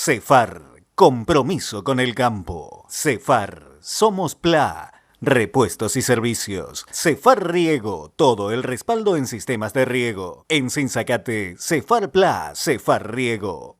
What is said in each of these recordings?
Cefar, compromiso con el campo. Cefar, somos PLA. Repuestos y servicios. Cefar Riego, todo el respaldo en sistemas de riego. En Sinzacate, Cefar PLA, Cefar Riego.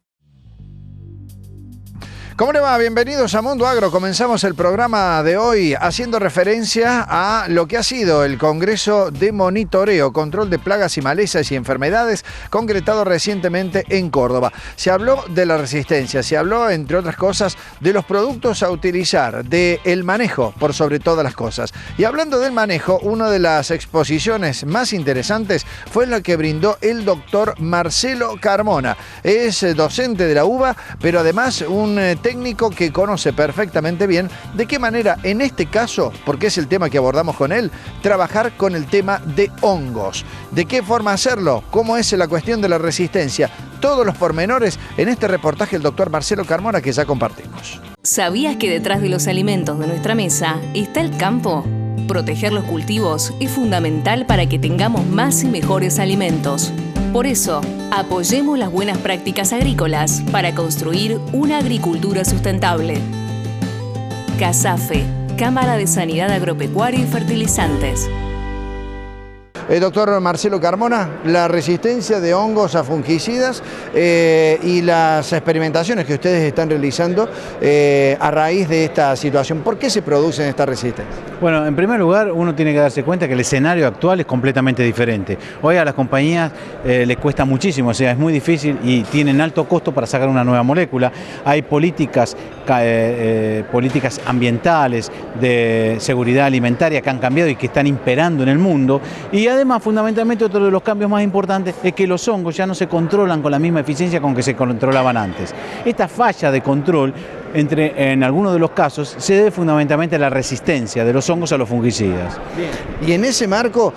¿Cómo le va? Bienvenidos a Mundo Agro. Comenzamos el programa de hoy haciendo referencia a lo que ha sido el Congreso de Monitoreo, Control de Plagas y Malezas y Enfermedades, concretado recientemente en Córdoba. Se habló de la resistencia, se habló, entre otras cosas, de los productos a utilizar, del manejo, por sobre todas las cosas. Y hablando del manejo, una de las exposiciones más interesantes fue la que brindó el doctor Marcelo Carmona. Es docente de la UBA, pero además un técnico que conoce perfectamente bien de qué manera, en este caso, porque es el tema que abordamos con él, trabajar con el tema de hongos. ¿De qué forma hacerlo? ¿Cómo es la cuestión de la resistencia? Todos los pormenores en este reportaje del doctor Marcelo Carmona que ya compartimos. ¿Sabías que detrás de los alimentos de nuestra mesa está el campo? Proteger los cultivos es fundamental para que tengamos más y mejores alimentos. Por eso, apoyemos las buenas prácticas agrícolas para construir una agricultura sustentable. CASAFE, Cámara de Sanidad Agropecuaria y Fertilizantes. Doctor Marcelo Carmona, la resistencia de hongos a fungicidas y las experimentaciones que ustedes están realizando a raíz de esta situación. ¿Por qué se producen esta resistencia? Bueno, en primer lugar, uno tiene que darse cuenta que el escenario actual es completamente diferente. Hoy a las compañías les cuesta muchísimo, o sea, es muy difícil y tienen alto costo para sacar una nueva molécula. Hay políticas ambientales, de seguridad alimentaria que han cambiado y que están imperando en el mundo. Y además, fundamentalmente, otro de los cambios más importantes es que los hongos ya no se controlan con la misma eficiencia con que se controlaban antes. Esta falla de control, en algunos de los casos, se debe fundamentalmente a la resistencia de los hongos a los fungicidas. Bien. Y en ese marco,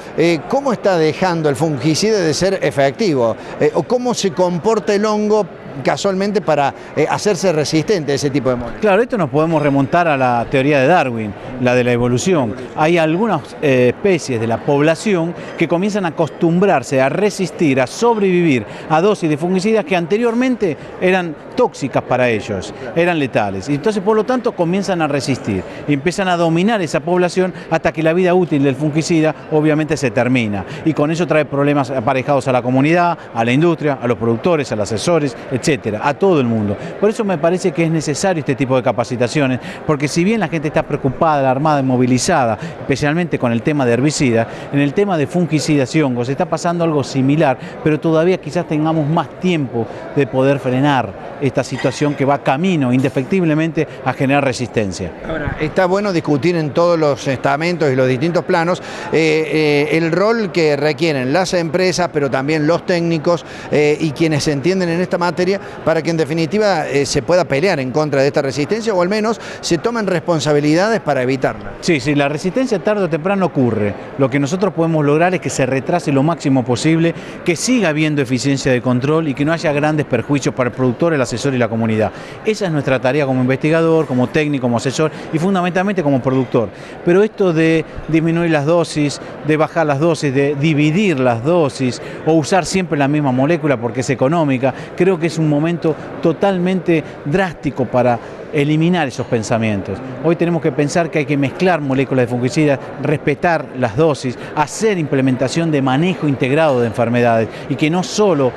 ¿cómo está dejando el fungicida de ser efectivo? ¿O cómo se comporta el hongo casualmente para hacerse resistente a ese tipo de moléculas? Claro, esto nos podemos remontar a la teoría de Darwin, la de la evolución. Hay algunas especies de la población que comienzan a acostumbrarse a resistir, a sobrevivir a dosis de fungicidas que anteriormente eran tóxicas para ellos, eran letales. Y entonces, por lo tanto, comienzan a resistir y empiezan a dominar esa población hasta que la vida útil del fungicida obviamente se termina. Y con eso trae problemas aparejados a la comunidad, a la industria, a los productores, a los asesores, etcétera, a todo el mundo. Por eso me parece que es necesario este tipo de capacitaciones, porque si bien la gente está preocupada, alarmada y movilizada, especialmente con el tema de herbicidas, en el tema de fungicidas y hongos está pasando algo similar, pero todavía quizás tengamos más tiempo de poder frenar esta situación que va camino indefectiblemente a generar resistencia. Ahora, está bueno discutir en todos los estamentos y los distintos planos el rol que requieren las empresas, pero también los técnicos y quienes se entienden en esta materia, para que en definitiva se pueda pelear en contra de esta resistencia o al menos se tomen responsabilidades para evitarla. Sí, la resistencia tarde o temprano ocurre. Lo que nosotros podemos lograr es que se retrase lo máximo posible, que siga habiendo eficiencia de control y que no haya grandes perjuicios para el productor, el asesor y la comunidad. Esa es nuestra tarea como investigador, como técnico, como asesor y fundamentalmente como productor. Pero esto de disminuir las dosis, de bajar las dosis, de dividir las dosis o usar siempre la misma molécula porque es económica, creo que es un momento totalmente drástico para eliminar esos pensamientos. Hoy tenemos que pensar que hay que mezclar moléculas de fungicidas, respetar las dosis, hacer implementación de manejo integrado de enfermedades y que no solo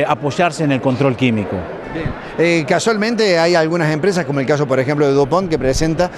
apoyarse en el control químico. Casualmente hay algunas empresas, como el caso por ejemplo de DuPont, que presenta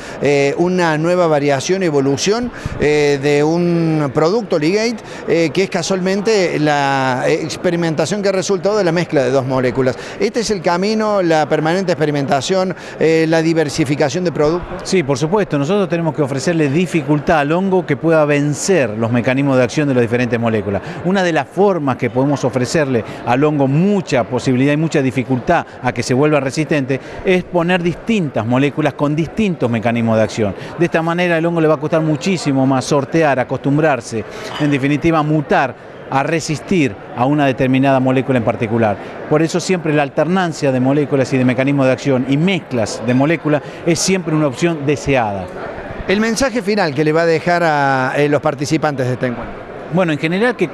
una nueva variación, evolución de un producto Ligate, que es casualmente la experimentación que ha resultado de la mezcla de dos moléculas. ¿Este es el camino, la permanente experimentación, la diversificación de productos? Sí, por supuesto. Nosotros tenemos que ofrecerle dificultad al hongo que pueda vencer los mecanismos de acción de las diferentes moléculas. Una de las formas que podemos ofrecerle al hongo mucha posibilidad y mucha dificultad a que se vuelva resistente es poner distintas moléculas con distintos mecanismos de acción. De esta manera el hongo le va a costar muchísimo más sortear, acostumbrarse, en definitiva mutar, a resistir a una determinada molécula en particular. Por eso siempre la alternancia de moléculas y de mecanismos de acción y mezclas de moléculas es siempre una opción deseada. El mensaje final que le va a dejar a los participantes de este encuentro. Bueno, en general que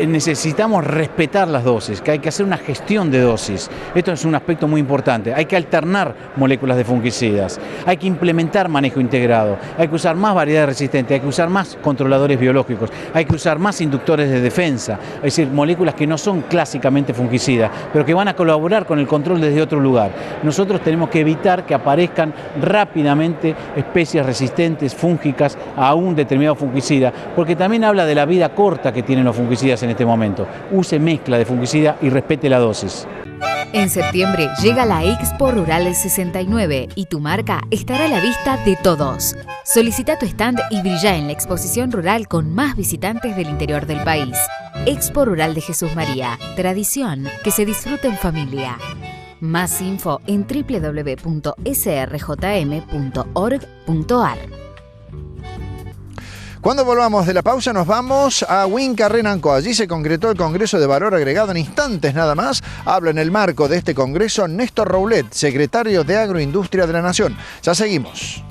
necesitamos respetar las dosis, que hay que hacer una gestión de dosis. Esto es un aspecto muy importante. Hay que alternar moléculas de fungicidas, hay que implementar manejo integrado, hay que usar más variedades resistentes, hay que usar más controladores biológicos, hay que usar más inductores de defensa, es decir, moléculas que no son clásicamente fungicidas, pero que van a colaborar con el control desde otro lugar. Nosotros tenemos que evitar que aparezcan rápidamente especies resistentes fúngicas a un determinado fungicida, porque también habla de la vida corta que tienen los fungicidas en este momento. Use mezcla de fungicida y respete la dosis. En septiembre llega la Expo Rural del 69 y tu marca estará a la vista de todos. Solicita tu stand y brilla en la exposición rural con más visitantes del interior del país. Expo Rural de Jesús María. Tradición que se disfruta en familia. Más info en www.srjm.org.ar. Cuando volvamos de la pausa nos vamos a Huincarrenanco. Allí se concretó el Congreso de Valor Agregado en instantes nada más. Habla en el marco de este Congreso Néstor Roulet, secretario de Agroindustria de la Nación. Ya seguimos.